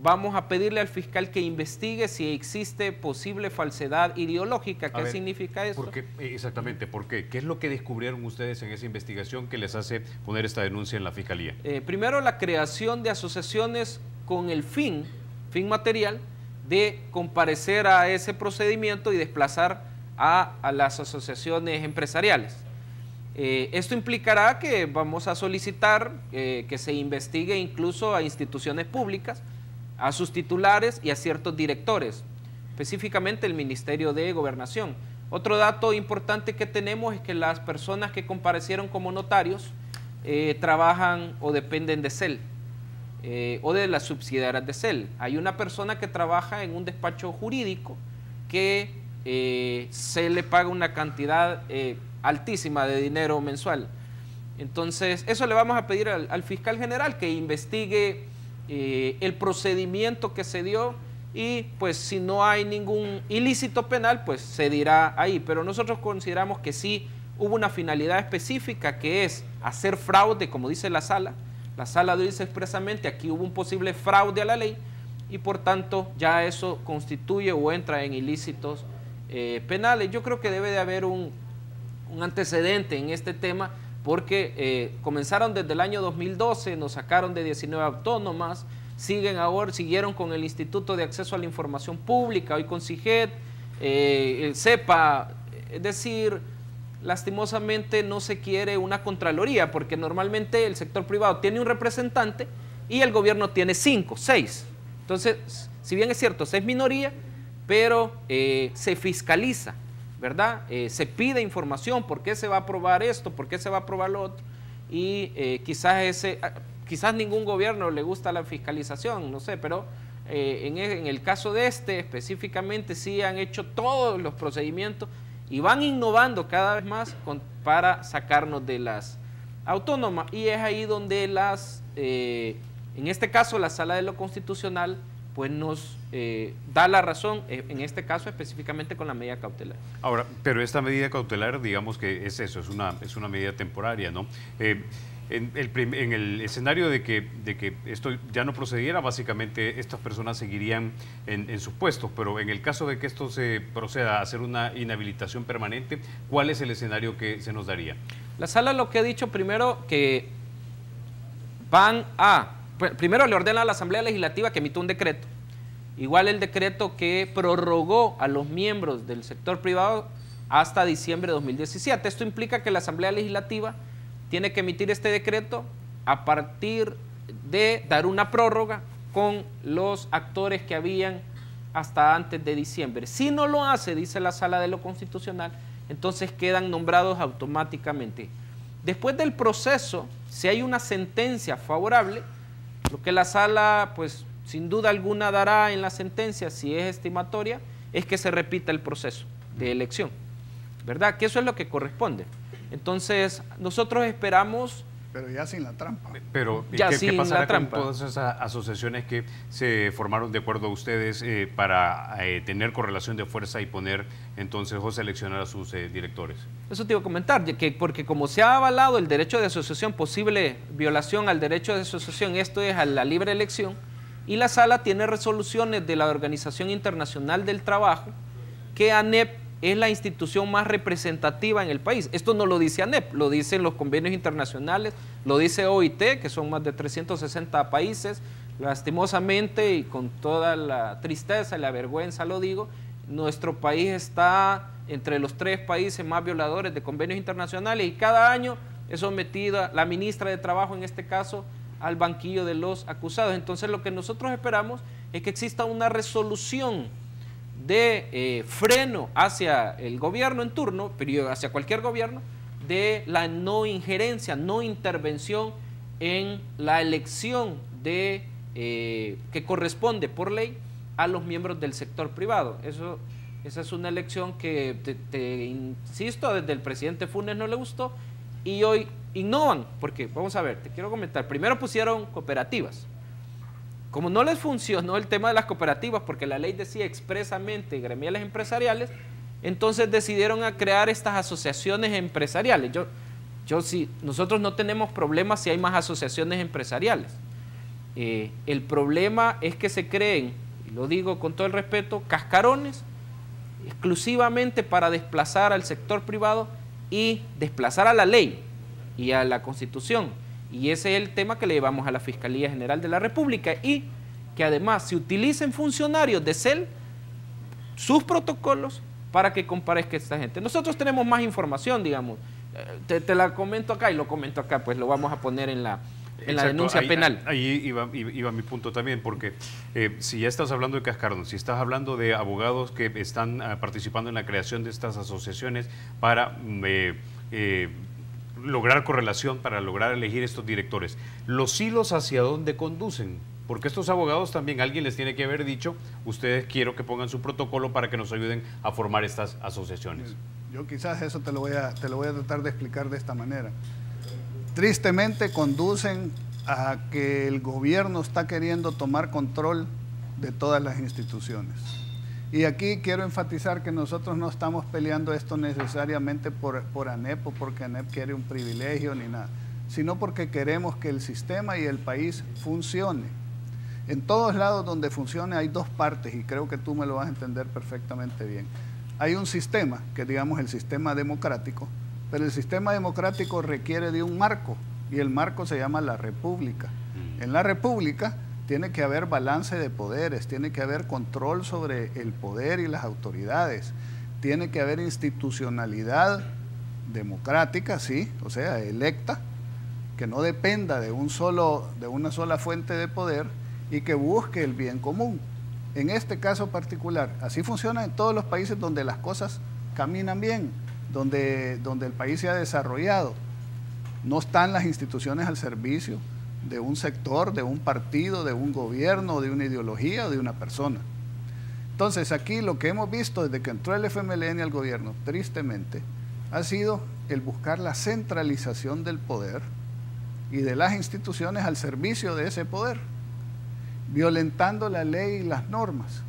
Vamos a pedirle al fiscal que investigue si existe posible falsedad ideológica. ¿Qué significa eso? Exactamente, ¿por qué? ¿Qué es lo que descubrieron ustedes en esa investigación que les hace poner esta denuncia en la Fiscalía? Primero, la creación de asociaciones con el fin material de comparecer a ese procedimiento y desplazar a las asociaciones empresariales. Esto implicará que vamos a solicitar que se investigue incluso a instituciones públicas, a sus titulares y a ciertos directores, específicamente el Ministerio de Gobernación. Otro dato importante que tenemos es que las personas que comparecieron como notarios trabajan o dependen de CEL o de las subsidiarias de CEL. Hay una persona que trabaja en un despacho jurídico que se le paga una cantidad altísima de dinero mensual. Entonces, eso le vamos a pedir al fiscal general que investigue el procedimiento que se dio y pues si no hay ningún ilícito penal pues se dirá ahí, pero nosotros consideramos que sí hubo una finalidad específica que es hacer fraude, como dice la sala lo dice expresamente, aquí hubo un posible fraude a la ley y por tanto ya eso constituye o entra en ilícitos penales. Yo creo que debe de haber un antecedente en este tema porque comenzaron desde el año 2012, nos sacaron de 19 autónomas, siguieron con el Instituto de Acceso a la Información Pública, hoy con CIGED, el CEPA, es decir, lastimosamente no se quiere una contraloría, porque normalmente el sector privado tiene un representante y el gobierno tiene 5, 6. Entonces, si bien es cierto, se es minoría, pero se fiscaliza, ¿verdad? Se pide información, ¿por qué se va a aprobar esto? ¿Por qué se va a aprobar lo otro? Y quizás ningún gobierno le gusta la fiscalización, no sé, pero en el caso de este específicamente sí han hecho todos los procedimientos y van innovando cada vez más para sacarnos de las autónomas. Y es ahí donde en este caso la Sala de lo Constitucional pues nos da la razón, en este caso específicamente con la medida cautelar. Ahora, pero esta medida cautelar, digamos que es eso, es una medida temporaria, ¿no? En el escenario de que esto ya no procediera, básicamente estas personas seguirían en sus puestos, pero en el caso de que esto se proceda a hacer una inhabilitación permanente, ¿cuál es el escenario que se nos daría? La Sala lo que ha dicho primero que primero le ordena a la Asamblea Legislativa que emita un decreto, igual el decreto que prorrogó a los miembros del sector privado hasta diciembre de 2017. Esto implica que la Asamblea Legislativa tiene que emitir este decreto a partir de dar una prórroga con los actores que habían hasta antes de diciembre. Si no lo hace, dice la Sala de lo Constitucional, entonces quedan nombrados automáticamente. Después del proceso, si hay una sentencia favorable, lo que la Sala, pues, sin duda alguna dará en la sentencia, si es estimatoria, es que se repita el proceso de elección, ¿verdad? Que eso es lo que corresponde. Entonces, nosotros esperamos... Pero ya sin la trampa. Pero, ¿qué pasará con todas esas asociaciones que se formaron de acuerdo a ustedes para tener correlación de fuerza y poner entonces o seleccionar a sus directores? Eso te iba a comentar, porque como se ha avalado el derecho de asociación, posible violación al derecho de asociación, esto es a la libre elección, y la Sala tiene resoluciones de la Organización Internacional del Trabajo, que ANEP es la institución más representativa en el país. Esto no lo dice ANEP, lo dicen los convenios internacionales, lo dice OIT, que son más de 360 países. Lastimosamente y con toda la tristeza y la vergüenza lo digo, nuestro país está entre los 3 países más violadores de convenios internacionales y cada año es sometida la ministra de Trabajo, en este caso, al banquillo de los acusados. Entonces lo que nosotros esperamos es que exista una resolución de freno hacia el gobierno en turno, pero hacia cualquier gobierno, de la no injerencia, no intervención en la elección que corresponde por ley a los miembros del sector privado. Esa es una elección que, te insisto, desde el presidente Funes no le gustó y hoy innovan, porque vamos a ver, te quiero comentar, primero pusieron cooperativas. Como no les funcionó el tema de las cooperativas, porque la ley decía expresamente gremiales empresariales, entonces decidieron a crear estas asociaciones empresariales. Nosotros no tenemos problemas si hay más asociaciones empresariales. El problema es que se creen, y lo digo con todo el respeto, cascarones exclusivamente para desplazar al sector privado y desplazar a la ley y a la Constitución. Y ese es el tema que le llevamos a la Fiscalía General de la República y que además se utilicen funcionarios de CEL, sus protocolos, para que comparezca esta gente. Nosotros tenemos más información, digamos, te la comento acá y lo comento acá, pues lo vamos a poner en la denuncia penal. Ahí iba mi punto también, porque si ya estás hablando de cascarón, si estás hablando de abogados que están participando en la creación de estas asociaciones para... lograr correlación, para lograr elegir estos directores. ¿Los hilos hacia dónde conducen? Porque estos abogados también alguien les tiene que haber dicho, ustedes quiero que pongan su protocolo para que nos ayuden a formar estas asociaciones. Yo quizás eso te lo voy a tratar de explicar de esta manera. Tristemente conducen a que el gobierno está queriendo tomar control de todas las instituciones. Y aquí quiero enfatizar que nosotros no estamos peleando esto necesariamente por ANEP o porque ANEP quiere un privilegio ni nada, sino porque queremos que el sistema y el país funcione. En todos lados donde funcione hay 2 partes y creo que tú me lo vas a entender perfectamente bien. Hay un sistema, que digamos el sistema democrático, pero el sistema democrático requiere de un marco y el marco se llama la República. En la República tiene que haber balance de poderes, tiene que haber control sobre el poder y las autoridades, tiene que haber institucionalidad democrática, sí, o sea, electa, que no dependa de una sola fuente de poder y que busque el bien común. En este caso particular, así funciona en todos los países donde las cosas caminan bien, donde el país se ha desarrollado. No están las instituciones al servicio de un sector, de un partido, de un gobierno, de una ideología o de una persona. Entonces aquí lo que hemos visto desde que entró el FMLN al gobierno, tristemente, ha sido el buscar la centralización del poder y de las instituciones al servicio de ese poder, violentando la ley y las normas.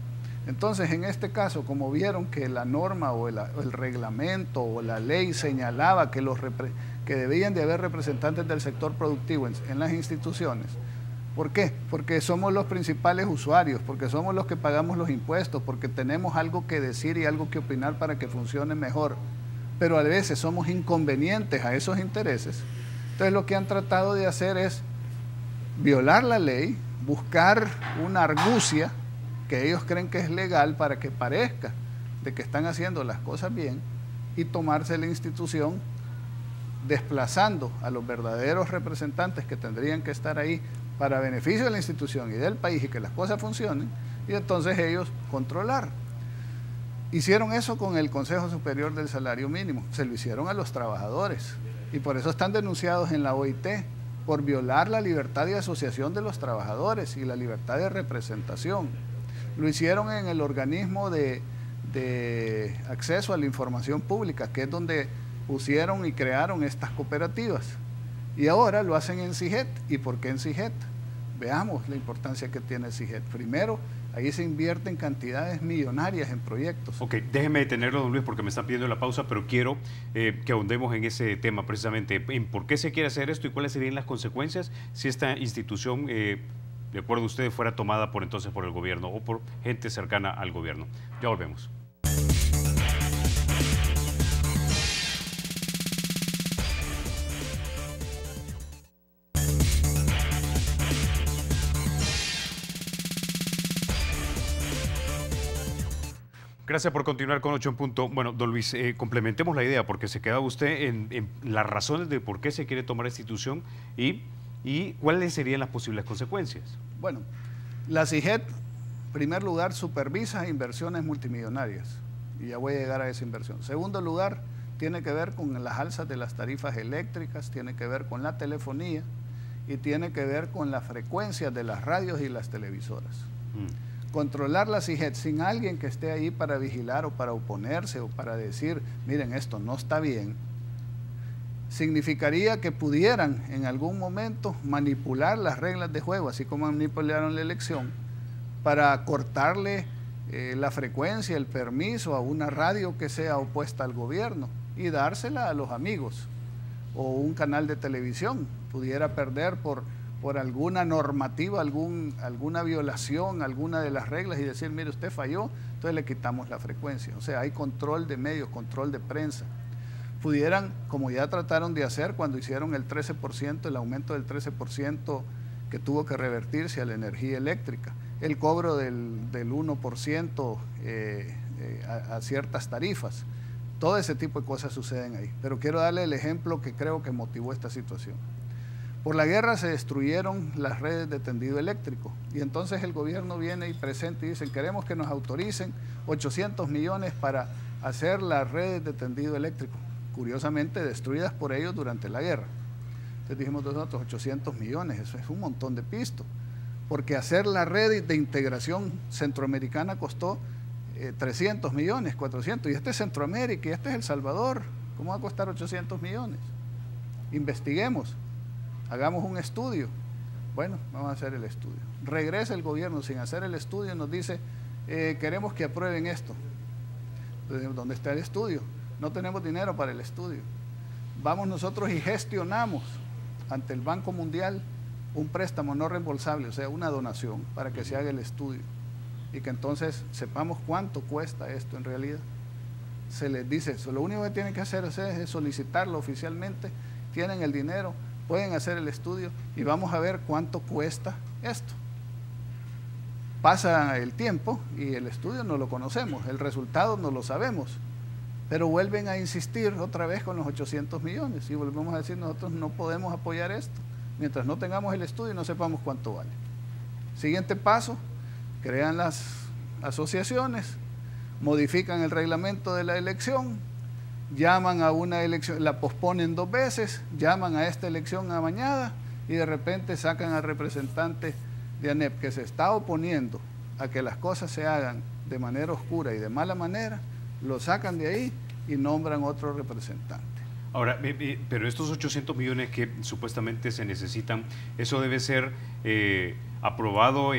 Entonces, en este caso, como vieron que la norma o el reglamento o la ley señalaba que debían de haber representantes del sector productivo en las instituciones. ¿Por qué? Porque somos los principales usuarios, porque somos los que pagamos los impuestos, porque tenemos algo que decir y algo que opinar para que funcione mejor. Pero a veces somos inconvenientes a esos intereses. Entonces lo que han tratado de hacer es violar la ley, buscar una argucia que ellos creen que es legal para que parezca de que están haciendo las cosas bien y tomarse la institución, desplazando a los verdaderos representantes que tendrían que estar ahí para beneficio de la institución y del país y que las cosas funcionen, y entonces ellos controlar. Hicieron eso con el Consejo Superior del Salario Mínimo, se lo hicieron a los trabajadores y por eso están denunciados en la OIT por violar la libertad de asociación de los trabajadores y la libertad de representación. Lo hicieron en el organismo de acceso a la información pública, que es donde pusieron y crearon estas cooperativas. Y ahora lo hacen en CIGET. ¿Y por qué en CIGET? Veamos la importancia que tiene CIGET. Primero, ahí se invierten cantidades millonarias en proyectos. Ok, déjeme detenerlo, don Luis, porque me están pidiendo la pausa, pero quiero que ahondemos en ese tema precisamente, en por qué se quiere hacer esto y cuáles serían las consecuencias si esta institución, de acuerdo a ustedes, fuera tomada por el gobierno o por gente cercana al gobierno. Ya volvemos. Gracias por continuar con 8 en punto. Bueno, don Luis, complementemos la idea, porque se queda usted en las razones de por qué se quiere tomar la institución y cuáles serían las posibles consecuencias. Bueno, la CIGET, en primer lugar, supervisa inversiones multimillonarias, y ya voy a llegar a esa inversión. En segundo lugar, tiene que ver con las alzas de las tarifas eléctricas, tiene que ver con la telefonía y tiene que ver con las frecuencias de las radios y las televisoras. Controlar la CIGET sin alguien que esté ahí para vigilar o para oponerse o para decir, miren, esto no está bien, significaría que pudieran en algún momento manipular las reglas de juego, así como manipularon la elección, para cortarle la frecuencia, el permiso a una radio que sea opuesta al gobierno y dársela a los amigos, o un canal de televisión pudiera perder por alguna normativa, alguna violación, alguna de las reglas y decir, mire, usted falló, entonces le quitamos la frecuencia. O sea, hay control de medios, control de prensa. Pudieran, como ya trataron de hacer cuando hicieron el 13%, el aumento del 13% que tuvo que revertirse a la energía eléctrica, el cobro del 1% a ciertas tarifas. Todo ese tipo de cosas suceden ahí. Pero quiero darle el ejemplo que creo que motivó esta situación. Por la guerra se destruyeron las redes de tendido eléctrico y entonces el gobierno viene y presenta y dicen, queremos que nos autoricen 800 millones para hacer las redes de tendido eléctrico, curiosamente destruidas por ellos durante la guerra. Entonces dijimos nosotros, 800 millones, eso es un montón de pisto, porque hacer la red de integración centroamericana costó 300 millones, 400, y este es Centroamérica y este es El Salvador, ¿cómo va a costar 800 millones? Investiguemos. Hagamos un estudio. Bueno, vamos a hacer el estudio. Regresa el gobierno sin hacer el estudio y nos dice, queremos que aprueben esto. Entonces, ¿dónde está el estudio? No tenemos dinero para el estudio. Vamos nosotros y gestionamos ante el Banco Mundial un préstamo no reembolsable, o sea, una donación para que se haga el estudio y que entonces sepamos cuánto cuesta esto en realidad. Se les dice, lo único que tienen que hacer es solicitarlo oficialmente, tienen el dinero, pueden hacer el estudio y vamos a ver cuánto cuesta esto. pasa el tiempo y el estudio no lo conocemos, el resultado no lo sabemos, pero vuelven a insistir otra vez con los 800 millones y volvemos a decir nosotros no podemos apoyar esto mientras no tengamos el estudio y no sepamos cuánto vale. Siguiente paso, crean las asociaciones, modifican el reglamento de la elección, llaman a una elección, la posponen 2 veces, llaman a esta elección amañada y de repente sacan al representante de ANEP que se está oponiendo a que las cosas se hagan de manera oscura y de mala manera, lo sacan de ahí y nombran otro representante. Ahora, pero estos 800 millones que supuestamente se necesitan, eso debe ser aprobado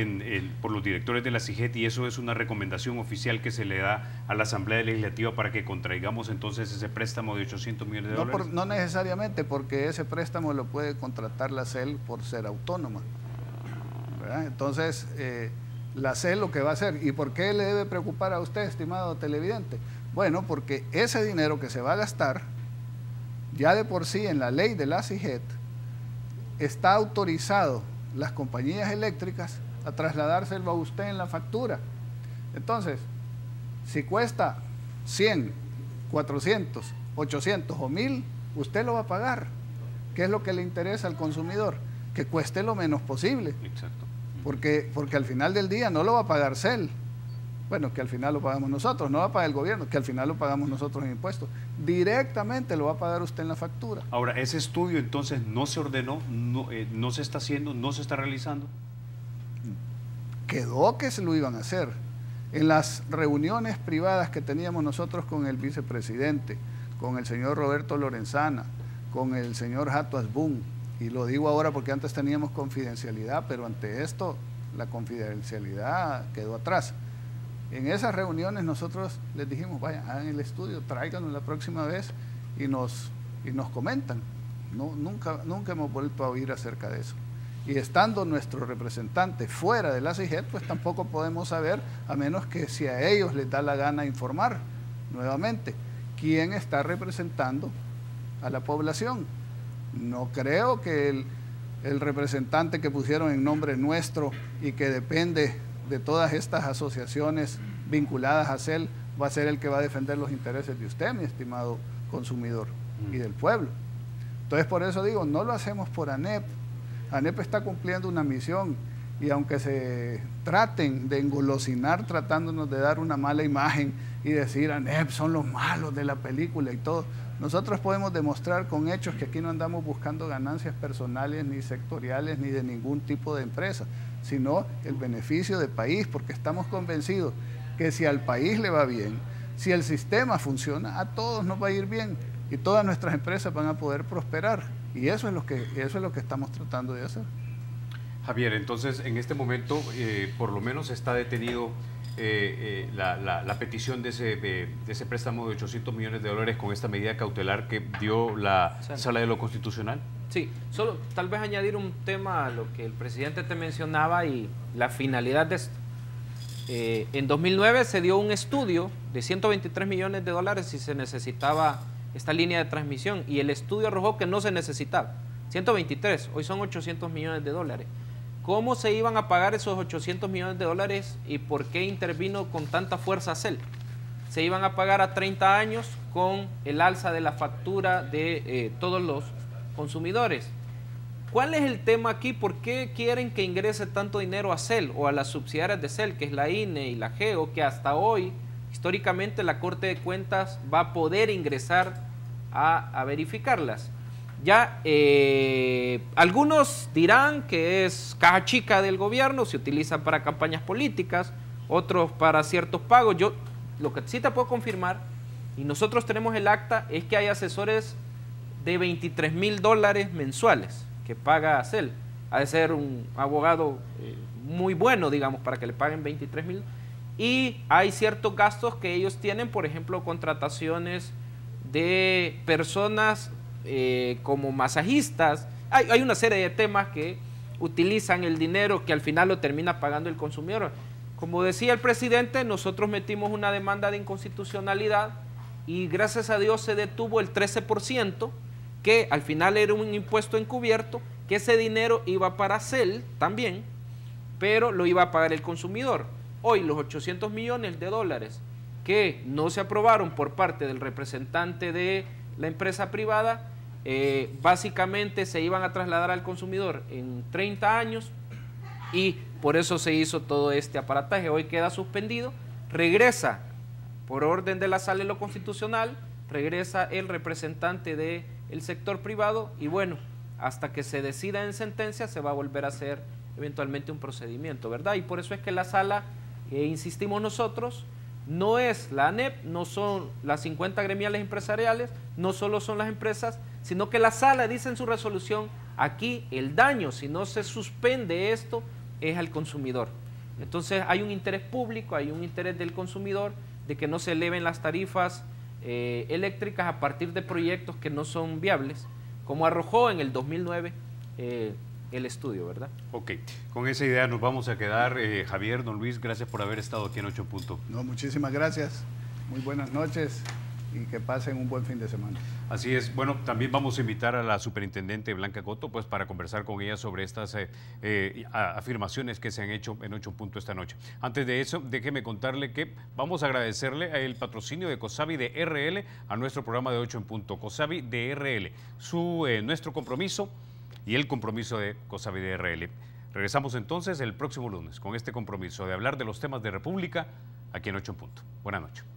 por los directores de la CIGET y eso es una recomendación oficial que se le da a la Asamblea Legislativa para que contraigamos entonces ese préstamo de 800 millones de dólares. No necesariamente, porque ese préstamo lo puede contratar la CEL por ser autónoma, ¿verdad? Entonces, la CEL lo que va a hacer, ¿y por qué le debe preocupar a usted, estimado televidente? Bueno, porque ese dinero que se va a gastar, ya de por sí en la ley de la CIGET, está autorizado las compañías eléctricas a trasladárselo a usted en la factura. Entonces, si cuesta 100, 400, 800 o 1000, usted lo va a pagar. ¿Qué es lo que le interesa al consumidor? Que cueste lo menos posible. Exacto. Porque al final del día no lo va a pagar CEL. Bueno, que al final lo pagamos nosotros, no va a pagar el gobierno, que al final lo pagamos nosotros en impuestos. Directamente lo va a pagar usted en la factura. Ahora, ¿ese estudio entonces no se ordenó, no se está haciendo, no se está realizando? Quedó que se lo iban a hacer. En las reuniones privadas que teníamos nosotros con el vicepresidente, con el señor Roberto Lorenzana, con el señor Jato Asbun, y lo digo ahora porque antes teníamos confidencialidad, pero ante esto la confidencialidad quedó atrás. En esas reuniones nosotros les dijimos, vaya, hagan el estudio, tráiganlo la próxima vez y nos comentan. Nunca hemos vuelto a oír acerca de eso. Y estando nuestro representante fuera de la CIGET, pues tampoco podemos saber, a menos que si a ellos les da la gana informar nuevamente quién está representando a la población. No creo que el representante que pusieron en nombre nuestro y que depende de todas estas asociaciones vinculadas a CEL va a ser el que va a defender los intereses de usted, mi estimado consumidor, y del pueblo. Entonces, por eso digo, no lo hacemos por ANEP. ANEP está cumpliendo una misión y aunque se traten de engolosinar tratándonos de dar una mala imagen y decir ANEP son los malos de la película y todo, nosotros podemos demostrar con hechos que aquí no andamos buscando ganancias personales ni sectoriales ni de ningún tipo de empresa, sino el beneficio del país, porque estamos convencidos que si al país le va bien, si el sistema funciona, a todos nos va a ir bien y todas nuestras empresas van a poder prosperar. Y eso es lo que estamos tratando de hacer. Javier, entonces en este momento por lo menos está detenido la petición de ese préstamo de 800 millones de dólares con esta medida cautelar que dio la Sala de lo Constitucional. Sí, solo tal vez añadir un tema a lo que el presidente te mencionaba y la finalidad de esto. En 2009 se dio un estudio de 123 millones de dólares si se necesitaba esta línea de transmisión y el estudio arrojó que no se necesitaba. 123, hoy son 800 millones de dólares. ¿Cómo se iban a pagar esos 800 millones de dólares y por qué intervino con tanta fuerza CEL? Se iban a pagar a 30 años con el alza de la factura de todos los consumidores. ¿Cuál es el tema aquí? ¿Por qué quieren que ingrese tanto dinero a CEL o a las subsidiarias de CEL, que es la INE y la GEO, que hasta hoy, históricamente, la Corte de Cuentas va a poder ingresar a verificarlas? Ya algunos dirán que es caja chica del gobierno, se utiliza para campañas políticas, otros para ciertos pagos. Yo lo que sí te puedo confirmar, y nosotros tenemos el acta, es que hay asesores de $23,000 mensuales que paga CEL. Ha de ser un abogado muy bueno, digamos, para que le paguen 23,000. Y hay ciertos gastos que ellos tienen, por ejemplo, contrataciones de personas como masajistas. Hay una serie de temas que utilizan el dinero que al final lo termina pagando el consumidor. Como decía el presidente, nosotros metimos una demanda de inconstitucionalidad y gracias a Dios se detuvo el 13%, que al final era un impuesto encubierto, que ese dinero iba para CEL también, pero lo iba a pagar el consumidor. Hoy los 800 millones de dólares que no se aprobaron por parte del representante de la empresa privada, básicamente se iban a trasladar al consumidor en 30 años y por eso se hizo todo este aparataje. Hoy queda suspendido, regresa por orden de la Sala de lo Constitucional, regresa el representante del sector privado y bueno, hasta que se decida en sentencia se va a volver a hacer eventualmente un procedimiento, ¿verdad? Y por eso es que la Sala, insistimos nosotros, no es la ANEP, no son las 50 gremiales empresariales, no solo son las empresas, sino que la Sala dice en su resolución, aquí el daño, si no se suspende esto, es al consumidor. Entonces hay un interés público, hay un interés del consumidor de que no se eleven las tarifas eléctricas a partir de proyectos que no son viables, como arrojó en el 2009 el estudio, ¿verdad? Ok, con esa idea nos vamos a quedar. Javier, don Luis, gracias por haber estado aquí en 8 Punto. No, muchísimas gracias. Muy buenas noches y que pasen un buen fin de semana. Así es. Bueno, también vamos a invitar a la superintendente Blanca Coto, pues para conversar con ella sobre estas afirmaciones que se han hecho en 8 Punto esta noche. Antes de eso, déjeme contarle que vamos a agradecerle el patrocinio de COSAVI DRL a nuestro programa de 8 Punto. COSAVI DRL, nuestro compromiso y el compromiso de COSAVI DRL. Regresamos entonces el próximo lunes con este compromiso de hablar de los temas de República aquí en 8 Punto. Buenas noches.